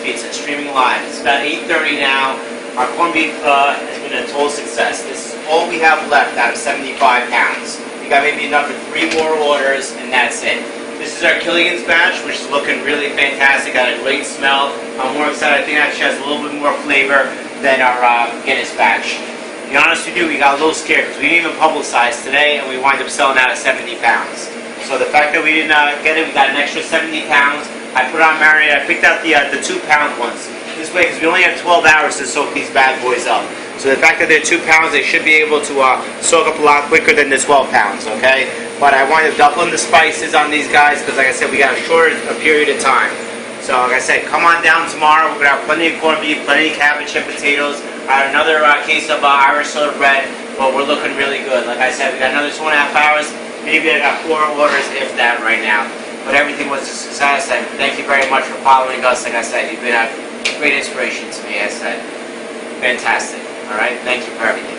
Pizza, streaming live. It's about 8:30 now. Our corned beef has been a total success. This is all we have left out of 75 pounds. We got maybe enough for 3 more orders, and that's it. This is our Killigan's batch, which is looking really fantastic. Got a great smell. I'm more excited. I think it actually has a little bit more flavor than our Guinness batch. To be honest with you, we got a little scared because we didn't even publicize today, and we wind up selling out at 70 pounds. So the fact that we didn't get it, we got an extra 70 pounds. I put on marinade. I picked out the 2-pound ones. This way, because we only have 12 hours to soak these bad boys up. So the fact that they're 2 pounds, they should be able to soak up a lot quicker than the 12 pounds, okay? But I wanted to doubling the spices on these guys because, like I said, we got a short period of time. So, like I said, come on down tomorrow. We're going to have plenty of corned beef, plenty of cabbage and potatoes. I have another case of Irish soda bread, but we're looking really good. Like I said, we got another 2.5 hours. Maybe I got 4 orders, if that, right now. But everything was a success, and thank you very much for following us. Like I said, you've been a great inspiration to me, I said. Fantastic. All right? Thank you for everything.